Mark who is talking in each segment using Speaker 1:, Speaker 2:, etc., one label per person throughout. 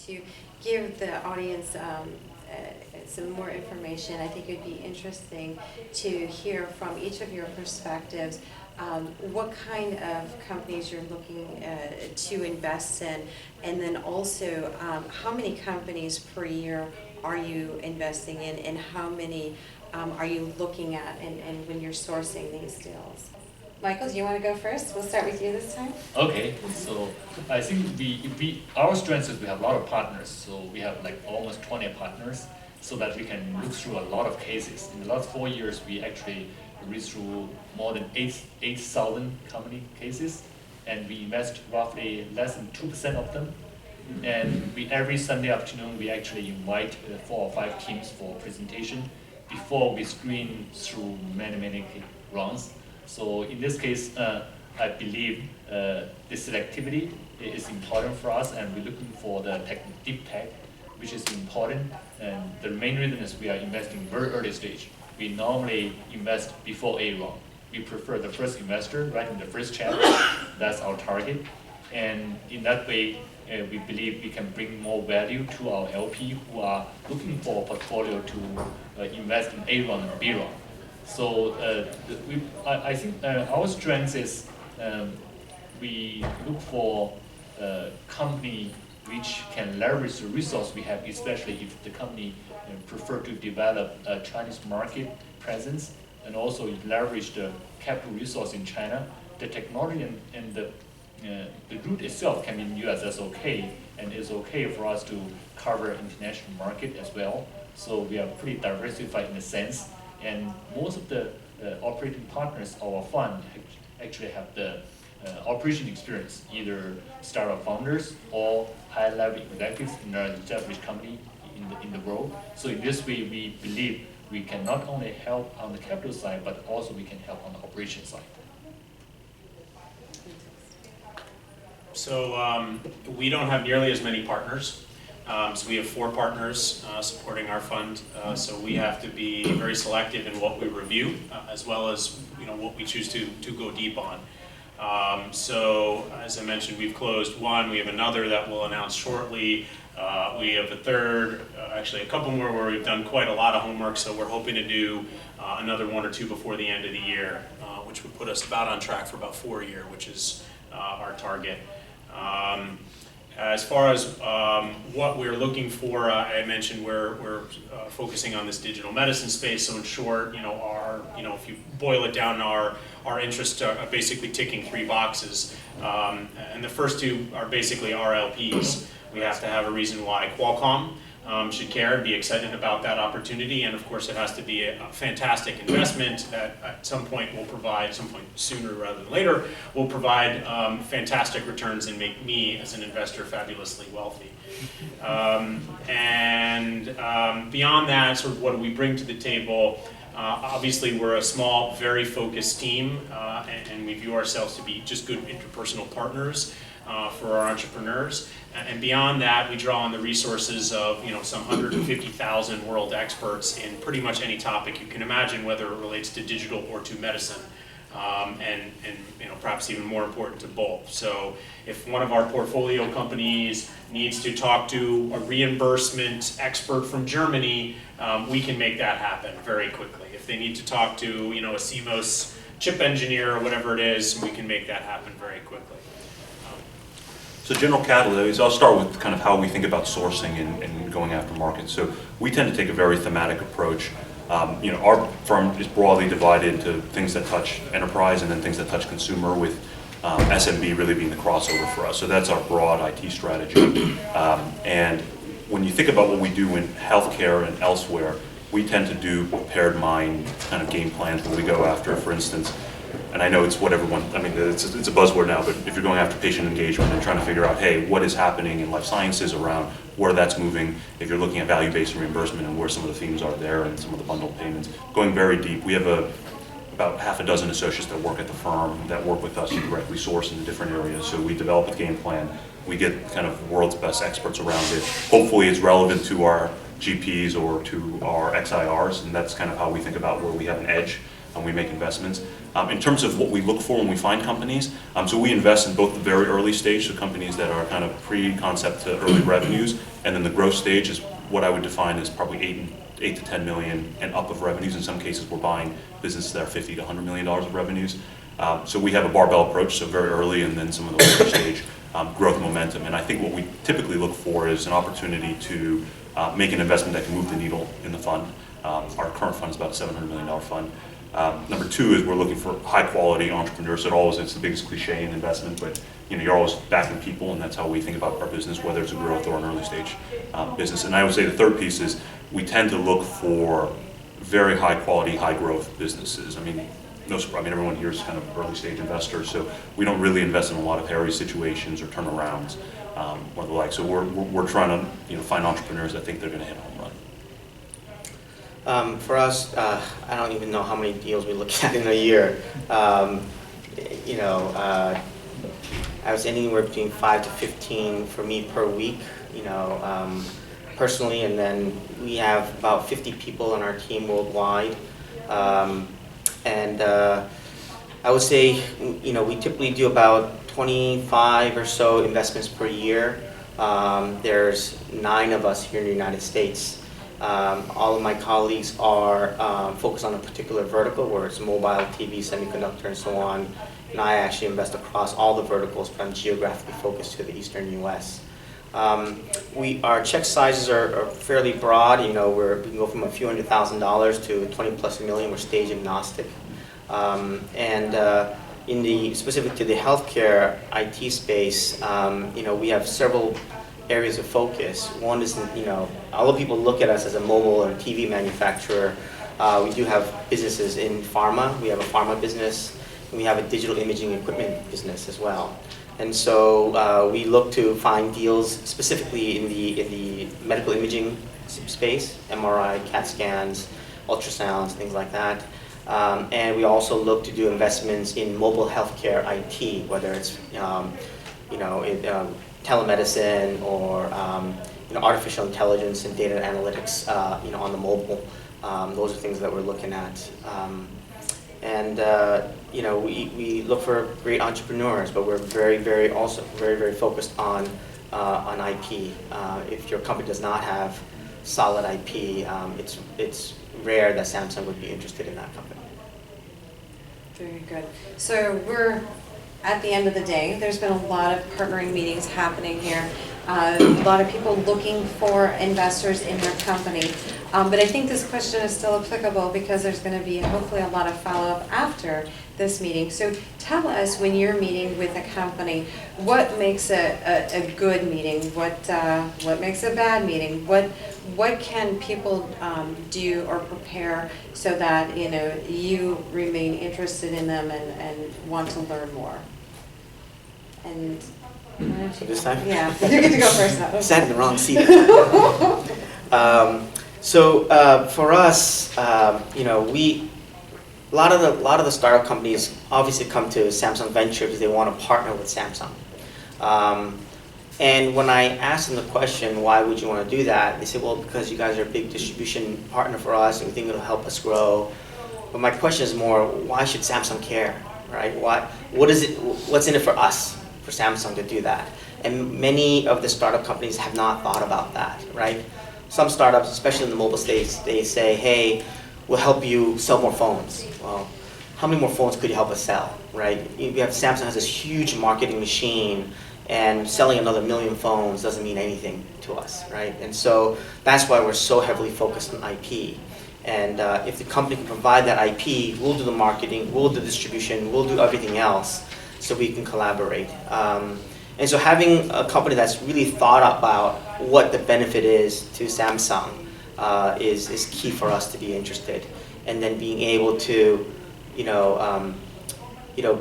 Speaker 1: To give the audience some more information, I think it would be interesting to hear from each of your perspectives what kind of companies you're looking to invest in, and then also how many companies per year are you investing in, and how many are you looking at and when you're sourcing these deals? Michael, do you want to go first? We'll start with you this time.
Speaker 2: Okay, so I think our strength is we have a lot of partners. So we have like almost 20 partners, so that we can look through a lot of cases. In the last 4 years, we actually read through more than 8,000 company cases, and we invest roughly less than 2% of them. And every Sunday afternoon, we actually invite 4 or 5 teams for presentation before we screen through many rounds. So in this case, I believe the selectivity is important for us, and we're looking for the deep tech, which is important. And the main reason is we are investing very early stage. We normally invest before A round. We prefer the first investor right in the first chapter. That's our target. And in that way, we believe we can bring more value to our LP who are looking for a portfolio to invest in A round and B round. So I think our strength is we look for a company which can leverage the resource we have, especially if the company prefer to develop a Chinese market presence, and also leverage the capital resource in China. The technology and the route itself can be in US, that's okay, and it's okay for us to cover international market as well. So we are pretty diversified in a sense. And most of the operating partners of our fund actually have the operation experience, either startup founders or high-level executives in an established company in the world. So in this way, we believe we can not only help on the capital side, but also we can help on the operation side.
Speaker 3: So we don't have nearly as many partners. So we have 4 partners supporting our fund. So we have to be very selective in what we review, as well as what we choose to go deep on. So as I mentioned, we've closed 1. We have another that we'll announce shortly. We have a third, actually a couple more where we've done quite a lot of homework. So we're hoping to do another 1 or 2 before the end of the year, which would put us about on track for about 4 a year, which is our target. As far as what we're looking for, I mentioned we're focusing on this digital medicine space. So in short, if you boil it down, our interests are basically ticking 3 boxes, and the first 2 are basically our LPs. We have to have a reason why Qualcomm should care and be excited about that opportunity, and of course it has to be a fantastic investment that at some point will provide, some point sooner rather than later, will provide fantastic returns and make me as an investor fabulously wealthy. Beyond that, sort of what do we bring to the table? Obviously we're a small, very focused team, and we view ourselves to be just good interpersonal partners for our entrepreneurs. And beyond that, we draw on the resources of some 150,000 world experts in pretty much any topic you can imagine, whether it relates to digital or to medicine, and perhaps even more important, to both. So if one of our portfolio companies needs to talk to a reimbursement expert from Germany, we can make that happen very quickly. If they need to talk to a CMOS chip engineer or whatever it is, we can make that happen very quickly.
Speaker 4: So general catalyst, I'll start with kind of how we think about sourcing and going after markets. So we tend to take a very thematic approach. Our firm is broadly divided into things that touch enterprise and then things that touch consumer, with SMB really being the crossover for us. So that's our broad IT strategy. And when you think about what we do in healthcare and elsewhere, we tend to do prepared mind kind of game plans where we go after, for instance, and I know it's what everyone, it's a buzzword now, but if you're going after patient engagement and trying to figure out, hey, what is happening in life sciences around where that's moving, if you're looking at value-based reimbursement and where some of the themes are there and some of the bundled payments, going very deep. We have about 6 associates that work at the firm that work with us to directly source into different areas. So we develop a game plan. We get kind of world's best experts around it. Hopefully it's relevant to our GPs or to our XIRs, and that's kind of how we think about where we have an edge. and we make investments. In terms of what we look for when we find companies, so we invest in both the very early stage, so companies that are kind of pre-concept to early revenues, and then the growth stage is what I would define as probably 8 to 10 million and up of revenues. In some cases, we're buying businesses that are $50 to $100 million of revenues. So we have a barbell approach, so very early and then some of the later stage growth momentum. And I think what we typically look for is an opportunity to make an investment that can move the needle in the fund. Our current fund is about a $700 million fund. Number two is we're looking for high quality entrepreneurs. It's the biggest cliche in investment, but you're always backing people, and that's how we think about our business, whether it's a growth or an early stage business. And I would say the third piece is we tend to look for very high quality, high growth businesses. No surprise, everyone here is kind of early stage investors, so we don't really invest in a lot of hairy situations or turnarounds or the like. So we're trying to find entrepreneurs that think they're going to hit a home run.
Speaker 5: For us, I don't even know how many deals we look at in a year. I was anywhere between 5 to 15 for me per week, personally, and then we have about 50 people on our team worldwide. I would say, we typically do about 25 or so investments per year. There's 9 of us here in the United States. All of my colleagues are focused on a particular vertical, where it's mobile, TV, semiconductor, and so on. And I actually invest across all the verticals, but I'm geographically focused to the eastern U.S. Our check sizes are fairly broad. We can go from a few $100,000 to 20 plus million. We're stage agnostic. Specific to the healthcare IT space, we have several areas of focus. One is, although people look at us as a mobile or TV manufacturer, we do have businesses in pharma. We have a pharma business, and we have a digital imaging equipment business as well. And so we look to find deals specifically in the medical imaging space, MRI, CAT scans, ultrasounds, things like that. And we also look to do investments in mobile healthcare IT, whether it's telemedicine or artificial intelligence and data analytics on the mobile. Those are things that we're looking at. We look for great entrepreneurs, but we're very, very focused on IP. If your company does not have solid IP, it's rare that Samsung would be interested in that company.
Speaker 1: Very good. So we're at the end of the day. There's been a lot of partnering meetings happening here. A lot of people looking for investors in their company. But I think this question is still applicable because there's going to be hopefully a lot of follow-up after this meeting. So tell us, when you're meeting with a company, what makes a good meeting? What makes a bad meeting? What can people do or prepare so that you remain interested in them and want to learn more? And
Speaker 5: so this time?
Speaker 1: Yeah, you get to go first now.
Speaker 5: Sat in the wrong seat. For us, a lot of the startup companies obviously come to Samsung Venture because they want to partner with Samsung. And when I asked them the question, why would you want to do that? They said, well, because you guys are a big distribution partner for us and we think it'll help us grow. But my question is more, why should Samsung care, right? What's in it for us, for Samsung to do that? And many of the startup companies have not thought about that, right? Some startups, especially in the mobile space, they say, hey, we'll help you sell more phones. Well, how many more phones could you help us sell, right? Samsung has this huge marketing machine, and selling another 1 million phones doesn't mean anything to us, right? And so that's why we're so heavily focused on IP. And if the company can provide that IP, we'll do the marketing, we'll do the distribution, we'll do everything else so we can collaborate. And so having a company that's really thought about what the benefit is to Samsung is key for us to be interested. And then being able to,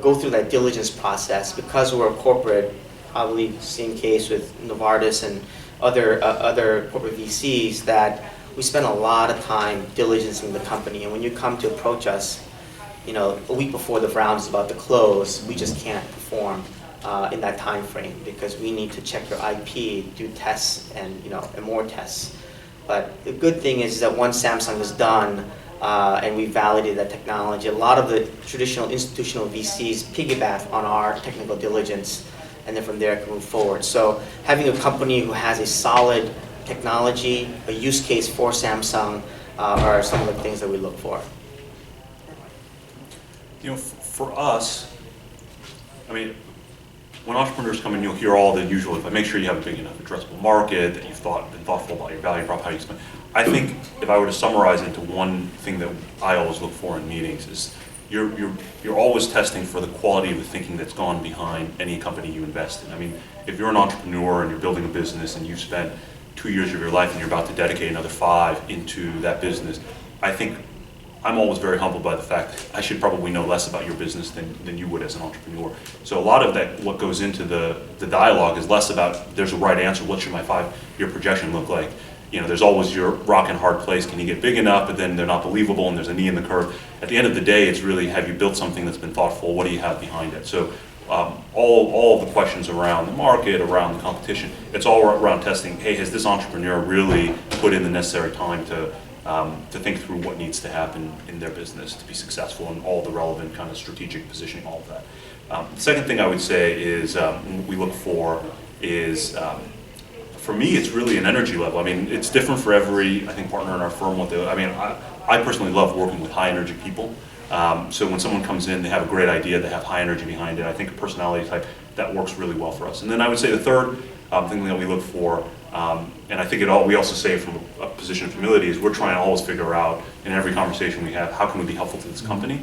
Speaker 5: go through that diligence process. Because we're a corporate, probably same case with Novartis and other corporate VCs, that we spend a lot of time diligencing the company. And when you come to approach us, a week before the round is about to close, we just can't perform in that time frame because we need to check your IP, do tests, and more tests. But the good thing is that once Samsung is done, and we validated that technology. A lot of the traditional institutional VCs piggyback on our technical diligence, and then from there can move forward. So having a company who has a solid technology, a use case for Samsung, are some of the things that we look for.
Speaker 4: You know, for us, I mean, when entrepreneurs come in, you'll hear all the usual, if I make sure you have a big enough addressable market, that you've been thoughtful about your value prop, how you spend. I think if I were to summarize into one thing that I always look for in meetings is you're always testing for the quality of the thinking that's gone behind any company you invest in. I mean, if you're an entrepreneur and you're building a business and you've spent 2 years of your life and you're about to dedicate another 5 into that business, I think I'm always very humbled by the fact that I should probably know less about your business than you would as an entrepreneur. So a lot of that, what goes into the dialogue is less about there's a right answer, what should my 5-year projection look like? You know, there's always your rock and hard place, can you get big enough, but then they're not believable and there's a knee in the curve. At the end of the day, it's really, have you built something that's been thoughtful, what do you have behind it? So all of the questions around the market, around the competition, it's all around testing, hey, has this entrepreneur really put in the necessary time to think through what needs to happen in their business to be successful and all the relevant kind of strategic positioning, all of that. The second thing I would say is what we look for is, for me, it's really an energy level. I mean, it's different for every, I think, partner in our firm. I personally love working with high energy people. So when someone comes in, they have a great idea, they have high energy behind it. I think a personality type, that works really well for us. And then I would say the third thing that we look for, and I think we also say from a position of humility, is we're trying to always figure out in every conversation we have, how can we be helpful to this company?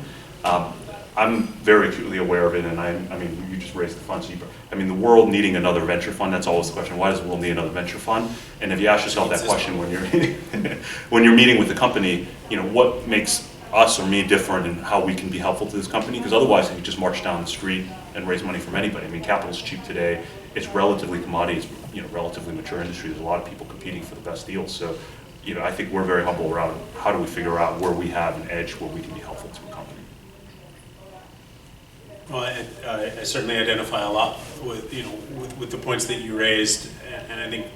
Speaker 4: I'm very acutely aware of it, and I mean, you just raised the fund. So I mean, the world needing another venture fund, that's always the question, why does the world need another venture fund? And if you ask yourself that question when you're meeting with the company, you know, what makes us or me different in how we can be helpful to this company? Because otherwise, if you just march down the street and raise money from anybody, I mean, capital's cheap today, it's relatively commodity, it's, you know, relatively mature industry, there's a lot of people competing for the best deals. So, you know, I think we're very humble around how do we figure out where we have an edge, where we can be helpful to a company.
Speaker 3: Well, I certainly identify a lot with, you know, with the points that you raised, and I think,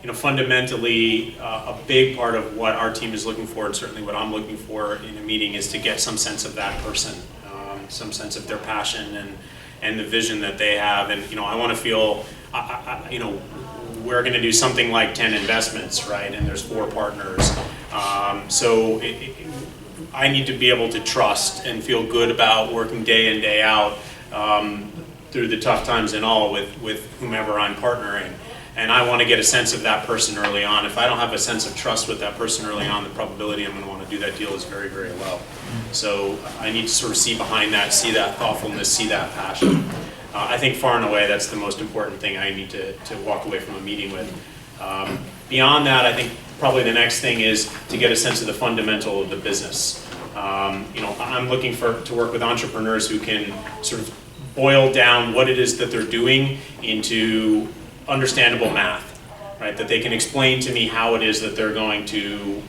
Speaker 3: you know, fundamentally, a big part of what our team is looking for, and certainly what I'm looking for in a meeting, is to get some sense of that person, some sense of their passion and the vision that they have. And, you know, I want to feel, you know, we're going to do something like 10 investments, right? And there's 4 partners. So I need to be able to trust and feel good about working day in, day out through the tough times and all with whomever I'm partnering. And I want to get a sense of that person early on. If I don't have a sense of trust with that person early on, the probability I'm going to want to do that deal is very, very low. So I need to sort of see behind that, see that thoughtfulness, see that passion. I think far and away that's the most important thing I need to walk away from a meeting with. Beyond that, I think probably the next thing is to get a sense of the fundamental of the business. You know, I'm looking to work with entrepreneurs who can sort of boil down what it is that they're doing into understandable math, right? That they can explain to me how it is that they're going to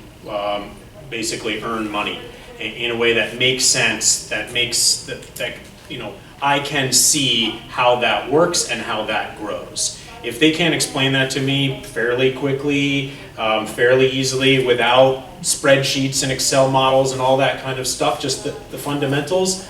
Speaker 3: basically earn money in a way that makes sense, that makes that you know, I can see how that works and how that grows. If they can't explain that to me fairly quickly, fairly easily, without spreadsheets and Excel models and all that kind of stuff, just the fundamentals,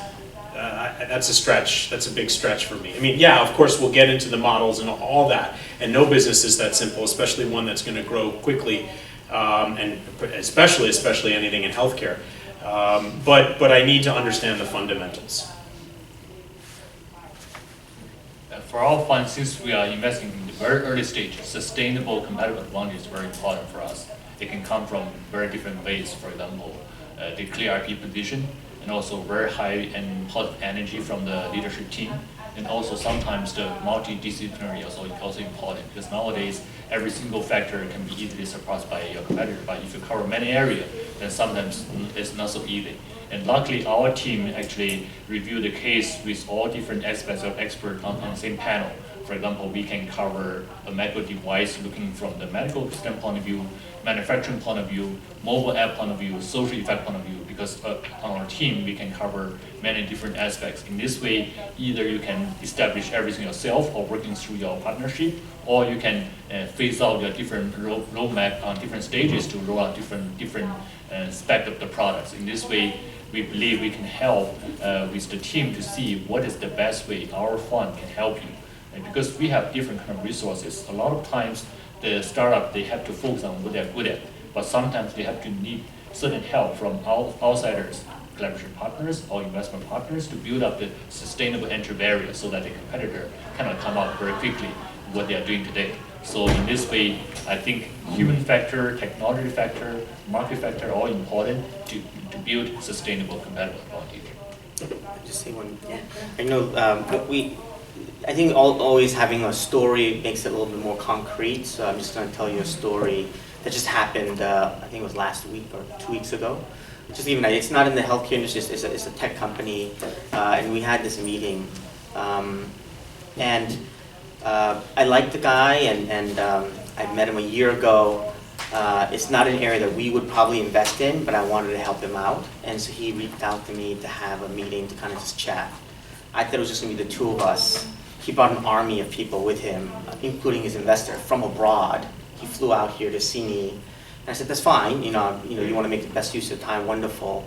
Speaker 3: that's a stretch. That's a big stretch for me. I mean, yeah, of course, we'll get into the models and all that, and no business is that simple, especially one that's going to grow quickly, and especially anything in healthcare. But I need to understand the fundamentals.
Speaker 2: For our fund, since we are investing in the very early stage, sustainable competitive advantage is very important for us. It can come from very different ways. For example, the clear IP position, and also very high and positive energy from the leadership team. And also sometimes the multidisciplinary is also important, because nowadays every single factor can be easily surpassed by your competitor. But if you cover many areas, then sometimes it's not so easy. And luckily, our team actually reviewed the case with all different aspects of experts on the same panel For example, we can cover a medical device looking from the medical standpoint of view, manufacturing point of view, mobile app point of view, social effect point of view, because on our team, we can cover many different aspects. In this way, either you can establish everything yourself or working through your partnership, or you can phase out your different roadmap on different stages to roll out different spec of the products. In this way, we believe we can help with the team to see what is the best way our fund can help you. And because we have different kind of resources, a lot of times the startup, they have to focus on what they're good at, but sometimes they have to need certain help from outsiders, collaboration partners or investment partners to build up the sustainable entry barrier so that the competitor cannot come out very quickly what they are doing today. So in this way, I think human factor, technology factor, market factor are all important to build sustainable competitive advantage.
Speaker 5: Just say one.
Speaker 1: Yeah.
Speaker 5: I know I think always having a story makes it a little bit more concrete. So I'm just going to tell you a story that just happened. I think it was last week or 2 weeks ago. Just even it's not in the healthcare industry. It's a tech company, and we had this meeting, and I like the guy, and I met him a year ago. It's not an area that we would probably invest in, but I wanted to help him out, and so he reached out to me to have a meeting to kind of just chat. I thought it was just going to be the two of us. He brought an army of people with him, including his investor from abroad. He flew out here to see me, and I said, "That's fine. You want to make the best use of time. Wonderful."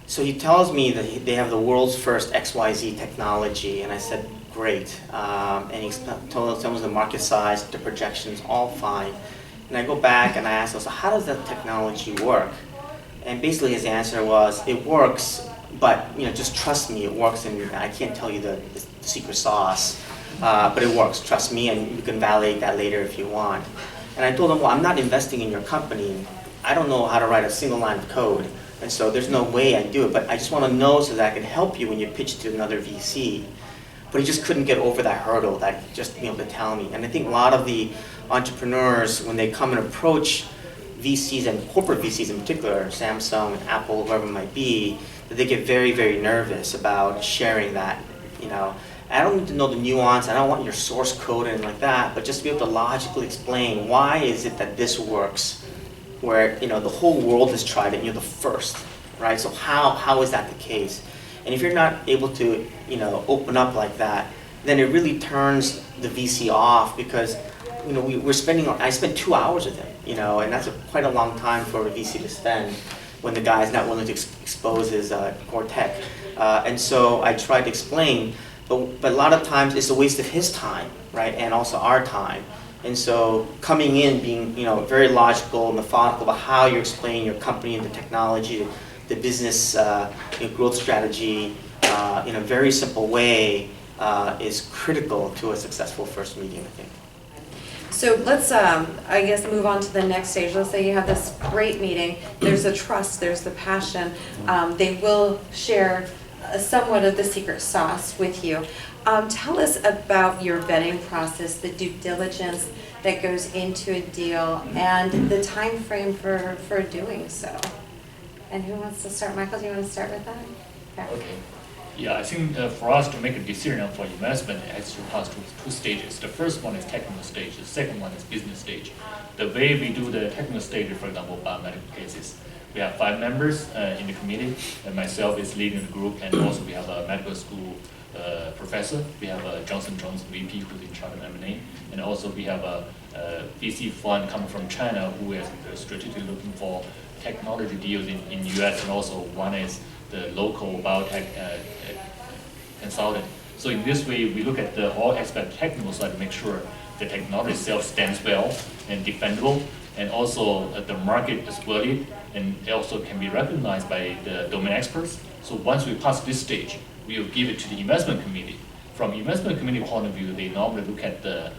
Speaker 5: So he tells me that they have the world's first XYZ technology, and I said, "Great." And he tells us the market size, the projections, all fine. And I go back and I ask him, "So how does that technology work?" And basically his answer was, "It works, but just trust me, it works, and I can't tell you the secret sauce, but it works. Trust me, and you can validate that later if you want." And I told him, "Well, I'm not investing in your company. I don't know how to write a single line of code, and so there's no way I do it. But I just want to know so that I can help you when you pitch to another VC." But he just couldn't get over that hurdle, that just being able to tell me. And I think a lot of the entrepreneurs, when they come and approach VCs and corporate VCs in particular, Samsung, Apple, whoever it might be, that they get very, very nervous about sharing that. I don't need to know the nuance. I don't want your source code and like that, but just to be able to logically explain why is it that this works, where the whole world has tried it and you're the first, right? So how is that the case? And if you're not able to open up like that, then it really turns the VC off, because I spent 2 hours with him, and that's quite a long time for a VC to spend when the guy is not willing to expose his core tech. And so I tried to explain, but a lot of times it's a waste of his time, right, and also our time. And so coming in, being very logical, methodical about how you're explaining your company and the technology, the business growth strategy in a very simple way is critical to a successful first meeting, I think.
Speaker 1: So let's, I guess, move on to the next stage. Let's say you have this great meeting. There's the trust, there's the passion. They will share somewhat of the secret sauce with you. Tell us about your vetting process, the due diligence that goes into a deal, and the time frame for doing so. And who wants to start? Michael, do you want to start with that?
Speaker 2: Okay. Yeah, I think for us to make a decision for investment, it has to pass through 2 stages. The first one is technical stage. The second one is business stage. The way we do the technical stage, for example, biomedical cases, we have 5 members in the committee, and myself is leading the group, and also we have a medical school professor. We have a Johnson Johnson VP who's in charge of M&A, and also we have a VC fund coming from China who is strategically looking for technology deals in US, and also one is the local biotech consultant. So in this way, we look at all aspects of technical side to make sure the technology itself stands well and defendable, and also the market is worthy, and it also can be recognized by the domain experts. So once we pass this stage, we will give it to the investment committee. From investment committee point of view, they normally look at the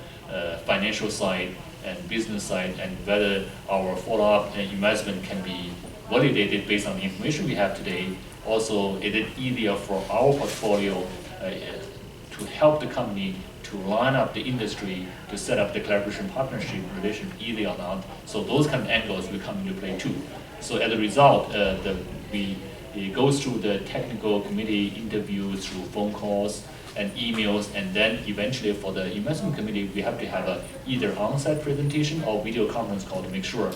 Speaker 2: financial side and business side, and whether our follow-up investment can be validated based on the information we have today. Also, is it easier for our portfolio to help the company to line up the industry to set up the collaboration partnership relation easy or not? So those kind of angles will come into play too. So as a result, it goes through the technical committee interviews, through phone calls, and emails, and then eventually for the investment committee, we have to have a either on-site presentation or video conference call to make sure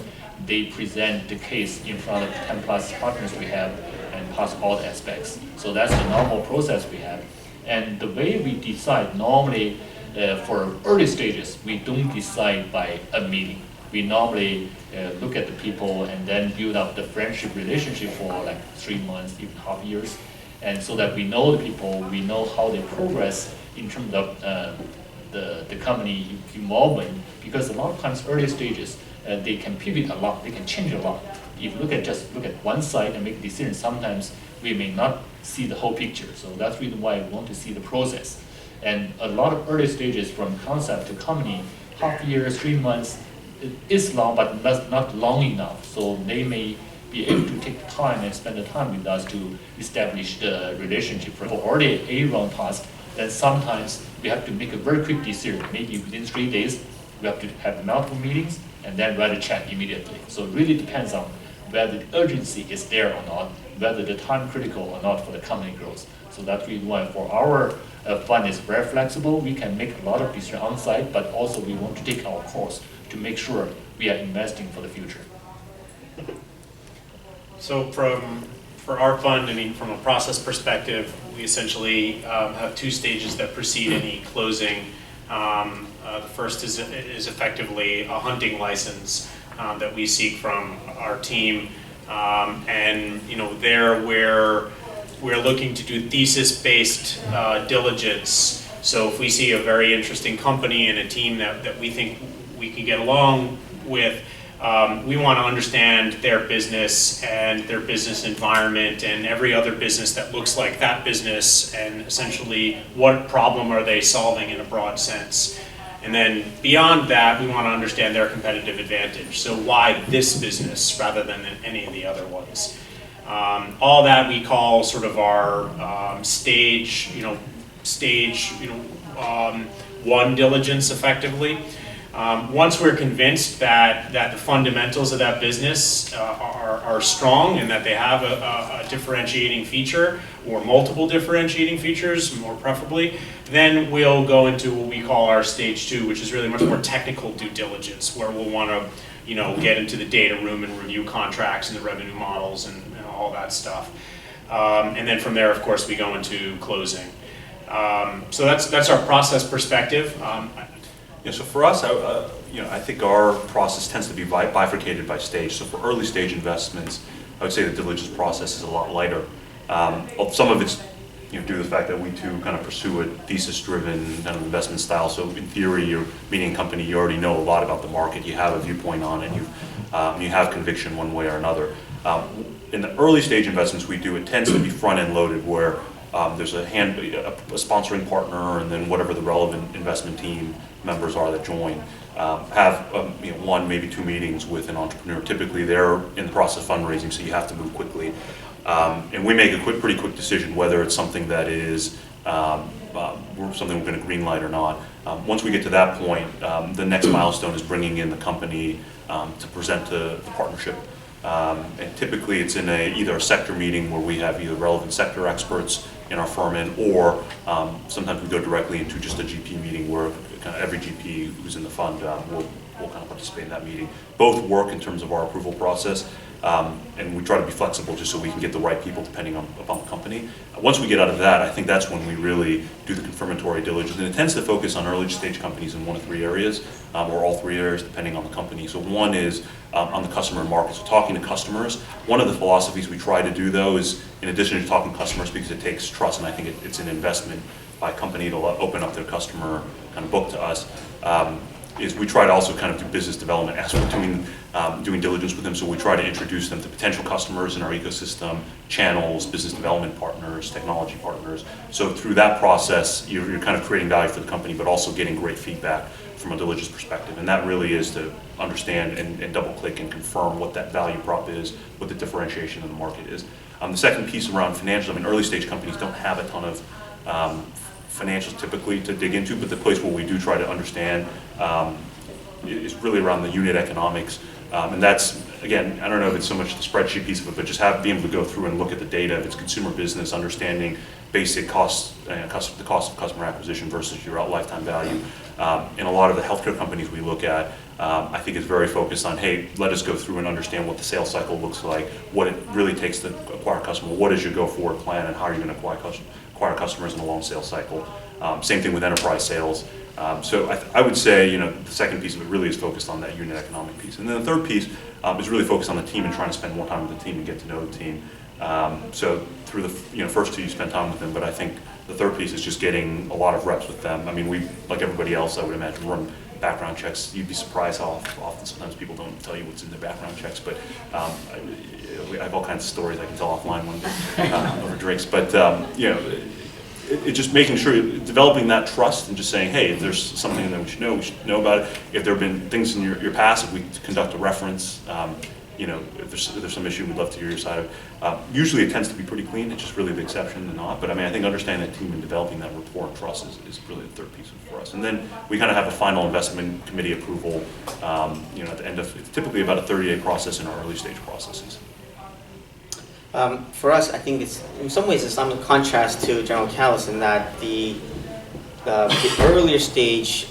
Speaker 2: they present the case in front of 10 plus partners we have and pass all the aspects. So that's the normal process we have. And the way we decide normally for early stages, we don't decide by a meeting. We normally look at the people and then build up the friendship relationship for like 3 months, even half years. And so that we know the people, we know how they progress in terms of the company involvement, because a lot of times early stages, they can pivot a lot, they can change a lot. If you just look at one side and make a decision, sometimes we may not see the whole picture. So that's the reason why we want to see the process. And a lot of early stages from concept to company, half year, 3 months, it is long, but not long enough. So they may be able to take the time and spend the time with us to establish the relationship. For already a round task, then sometimes we have to make a very quick decision. Maybe within 3 days, we have to have multiple meetings and then write a check immediately. So it really depends on whether the urgency is there or not, whether the time critical or not for the company growth. So that's the reason why for our fund is very flexible. We can make a lot of decisions on site, but also we want to take our course to make sure we are investing for the future.
Speaker 3: So for our fund, I mean, from a process perspective, we essentially have 2 stages that precede any closing. The first is effectively a hunting license that we seek from our team, and there we're looking to do thesis-based diligence. So if we see a very interesting company and a team that we think we can get along with, we want to understand their business and their business environment and every other business that looks like that business, and essentially what problem are they solving in a broad sense. And then beyond that, we want to understand their competitive advantage. So why this business rather than any of the other ones? All that we call sort of our stage 1 diligence effectively. Once we're convinced that the fundamentals of that business are strong and that they have a differentiating feature or multiple differentiating features, more preferably, then we'll go into what we call our stage 2, which is really much more technical due diligence, where we'll want to get into the data room and review contracts and the revenue models and all that stuff. And then from there, of course, we go into closing. So that's our process perspective.
Speaker 4: Yeah, so for us, I think our process tends to be bifurcated by stage. So for early stage investments, I would say the diligence process is a lot lighter. Some of it's due to the fact that we too kind of pursue a thesis-driven kind of investment style. So in theory, you're meeting a company, you already know a lot about the market, you have a viewpoint on it, you have conviction one way or another. In the early stage investments we do, it tends to be front-end loaded, where there's a sponsoring partner, and then whatever the relevant investment team members are that join have 1, maybe 2 meetings with an entrepreneur. Typically, they're in the process of fundraising, so you have to move quickly. And we make a pretty quick decision whether it's something that is something we're going to green light or not. Once we get to that point, the next milestone is bringing in the company to present to the partnership. And typically it's in either a sector meeting where we have either relevant sector experts in our firm or sometimes we go directly into just a GP meeting where kind of every GP who's in the fund will kind of participate in that meeting. Both work in terms of our approval process, and we try to be flexible just so we can get the right people depending upon the company. Once we get out of that, I think that's when we really do the confirmatory diligence, and it tends to focus on early stage companies in 1 of 3 areas, or all 3 areas depending on the company. So one is on the customer market, so talking to customers. One of the philosophies we try to do though is, in addition to talking to customers, because it takes trust, and I think it's an investment by a company to open up their customer kind of book to us, is we try to also kind of do business development as we're doing diligence with them. So we try to introduce them to potential customers in our ecosystem, channels, business development partners, technology partners. So through that process, you're kind of creating value for the company, but also getting great feedback from a diligence perspective. And that really is to understand and double click and confirm what that value prop is, what the differentiation in the market is. The second piece around financials, early stage companies don't have a ton of financials typically to dig into, but the place where we do try to understand is really around the unit economics. And that's, again, I don't know if it's so much the spreadsheet piece of it, but just being able to go through and look at the data, if it's consumer business, understanding basic costs, the cost of customer acquisition versus your lifetime value. In a lot of the healthcare companies we look at, I think it's very focused on, hey, let us go through and understand what the sales cycle looks like, what it really takes to acquire a customer, what is your go-forward plan, and how are you going to acquire customers in a long sales cycle. Same thing with enterprise sales. So I would say, the second piece of it really is focused on that unit economic piece. And then the third piece is really focused on the team and trying to spend more time with the team and get to know the team. So through the first two, you spend time with them, but I think the third piece is just getting a lot of reps with them. I mean, we, like everybody else, I would imagine, run background checks. You'd be surprised how often sometimes people don't tell you what's in their background checks, but I have all kinds of stories I can tell offline one day over drinks. But, it's just making sure, developing that trust and just saying, hey, if there's something that we should know about it. If there have been things in your past, if we conduct a reference, if there's some issue, we'd love to hear your side of it. Usually it tends to be pretty clean. It's just really the exception than not. But I mean, I think understanding that team and developing that rapport and trust is really the third piece for us. And then we kind of have a final investment committee approval, at the end of, it's typically about a 30-day process in our early stage processes.
Speaker 5: For us, I think it's, in some ways, it's some contrast to General Catalyst in that the earlier stage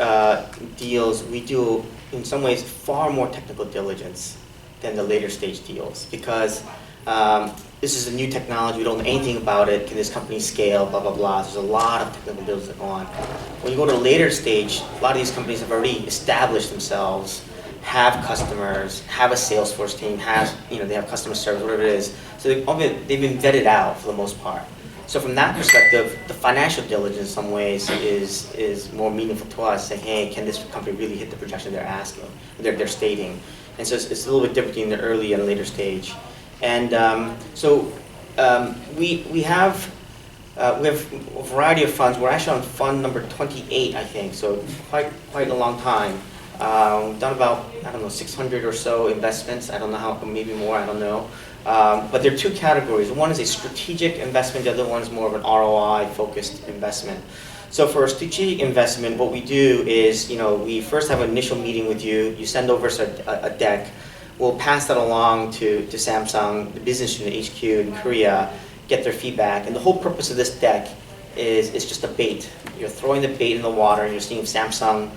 Speaker 5: deals, we do, in some ways, far more technical diligence than the later stage deals, because this is a new technology, we don't know anything about it, can this company scale, blah, blah, blah. There's a lot of technical diligence that go on. When you go to a later stage, a lot of these companies have already established themselves, have customers, have a Salesforce team, they have customer service, whatever it is. So they've been vetted out for the most part. So from that perspective, the financial diligence in some ways is more meaningful to us, saying, hey, can this company really hit the projection they're asking, they're stating? And so it's a little bit different between the early and later stage. And we have a variety of funds. We're actually on fund number 28, I think, so quite a long time. We've done about, 600 or so investments. I don't know how, maybe more, I don't know. But there are two categories. One is a strategic investment, the other one is more of an ROI-focused investment. So for a strategic investment, what we do is, we first have an initial meeting with you. You send over us a deck. We'll pass that along to Samsung, the business unit HQ in Korea, get their feedback. And the whole purpose of this deck is just a bait. You're throwing the bait in the water, and you're seeing if Samsung,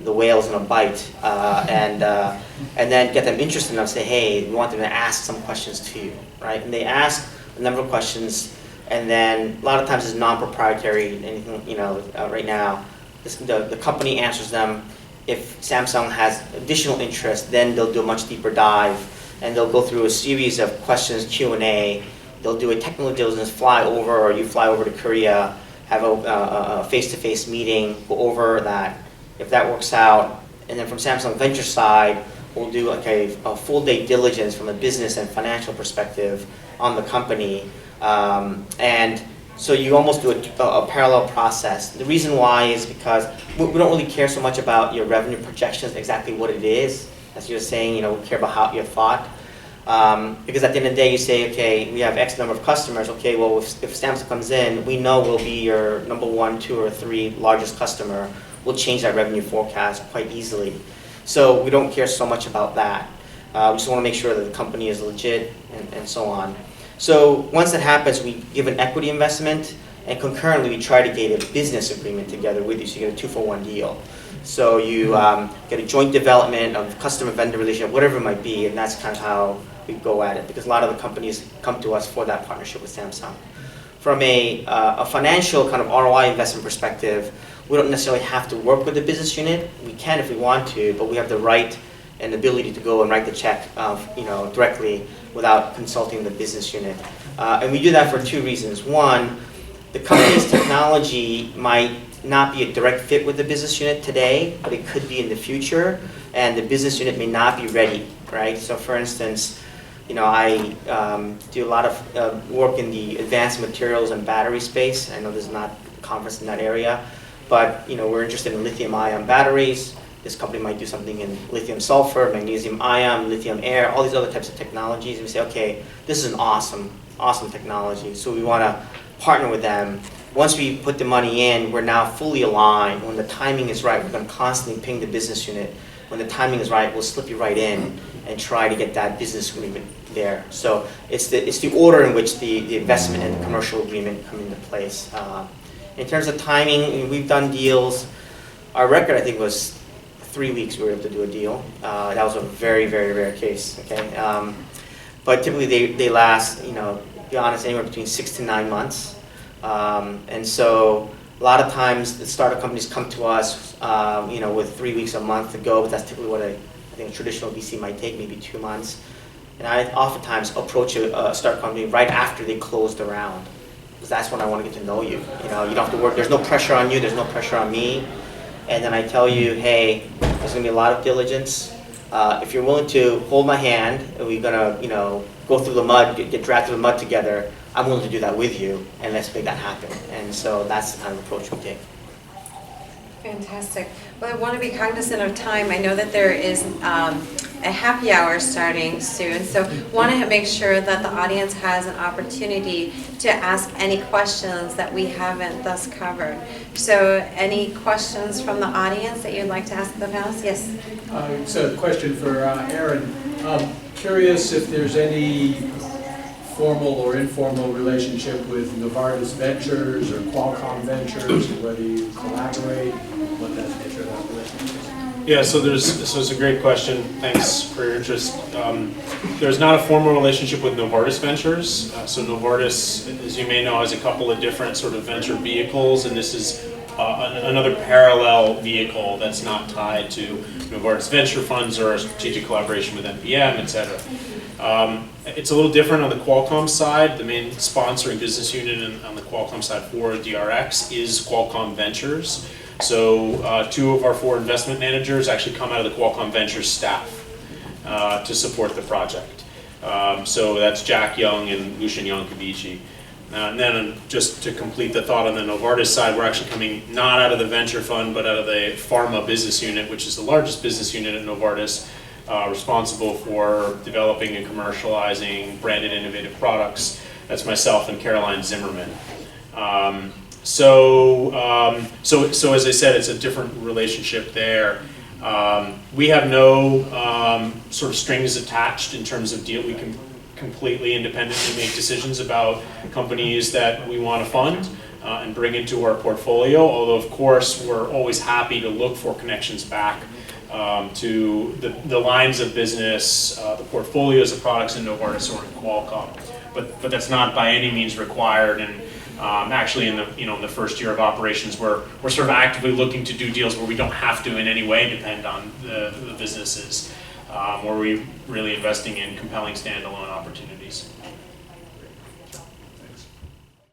Speaker 5: the whale's gonna bite, and then get them interested enough to say, hey, we want them to ask some questions to you, right? And they ask a number of questions, and then a lot of times it's non-proprietary, anything, right now. The company answers them. If Samsung has additional interest, then they'll do a much deeper dive, and they'll go through a series of questions, Q&A. They'll do a technical diligence, fly over, or you fly over to Korea, have a face-to-face meeting, go over that. If that works out, and then from Samsung Venture side, we'll do like a full day diligence from a business and financial perspective on the company. And so you almost do a parallel process. The reason why is because we don't really care so much about your revenue projections, exactly what it is. As you're saying, we care about how your thought. Because at the end of the day, you say, okay, we have X number of customers. Okay, well, if Samsung comes in, we know we'll be your number 1, 2, or 3 largest customer. We'll change that revenue forecast quite easily. So we don't care so much about that. We just want to make sure that the company is legit and so on. So once that happens, we give an equity investment, and concurrently we try to get a business agreement together with you, so you get a 2-for-1 deal. So you get a joint development of customer-vendor relationship, whatever it might be, and that's kind of how we go at it, because a lot of the companies come to us for that partnership with Samsung. From a financial kind of ROI investment perspective, we don't necessarily have to work with the business unit. We can if we want to, but we have the right and ability to go and write the check directly without consulting the business unit. And we do that for 2 reasons. One, the company's technology might not be a direct fit with the business unit today, but it could be in the future, and the business unit may not be ready, right? So for instance, I do a lot of work in the advanced materials and battery space. I know there's not a conference in that area, but we're interested in lithium-ion batteries. This company might do something in lithium sulfur, magnesium ion, lithium air, all these other types of technologies. And we say, okay, this is an awesome technology. So we want to partner with them. Once we put the money in, we're now fully aligned. When the timing is right, we're going to constantly ping the business unit. When the timing is right, we'll slip you right in and try to get that business agreement there. So it's the order in which the investment and the commercial agreement come into place. In terms of timing, we've done deals. Our record, I think, was 3 weeks we were able to do a deal. That was a very, very rare case. Okay, but typically they last, to be honest, anywhere between 6 to 9 months. And so a lot of times the startup companies come to us, with 3 weeks, a month to go, but that's typically what I think a traditional VC might take, maybe 2 months. And I oftentimes approach a startup company right after they close the round, because that's when I want to get to know you. You don't have to work. There's no pressure on you. There's no pressure on me. And then I tell you, hey, there's going to be a lot of diligence. If you're willing to hold my hand, and we're going to, go through the mud, get dragged through the mud together, I'm willing to do that with you, and let's make that happen. And so that's the kind of approach we take.
Speaker 1: Fantastic. Well, I want to be cognizant of time. I know that there is a happy hour starting soon, so want to make sure that the audience has an opportunity to ask any questions that we haven't thus covered. So any questions from the audience that you'd like to ask the panelists? Yes?
Speaker 6: It's a question for Aaron. Curious if there's any formal or informal relationship with Novartis Ventures or Qualcomm Ventures, or whether you collaborate, what that nature of that relationship is.
Speaker 3: Yeah, so it's a great question. Thanks for your interest. There's not a formal relationship with Novartis Ventures. So Novartis, as you may know, has a couple of different sort of venture vehicles, and this is another parallel vehicle that's not tied to Novartis Venture Funds or a strategic collaboration with NPM, et cetera. It's a little different on the Qualcomm side. The main sponsoring business unit on the Qualcomm side for DRX is Qualcomm Ventures. So 2 of our 4 investment managers actually come out of the Qualcomm Ventures staff to support the project. So that's Jack Young and Lucian Yankovici. And then just to complete the thought on the Novartis side, we're actually coming not out of the venture fund, but out of the pharma business unit, which is the largest business unit at Novartis, responsible for developing and commercializing branded innovative products. That's myself and Caroline Zimmerman. So as I said, it's a different relationship there. We have no sort of strings attached in terms of deal. We can completely independently make decisions about companies that we want to fund and bring into our portfolio, although of course we're always happy to look for connections back to the lines of business, the portfolios of products in Novartis or in Qualcomm. But that's not by any means required, and actually in the first year of operations we're sort of actively looking to do deals where we don't have to in any way depend on the businesses, where we're really investing in compelling standalone opportunities.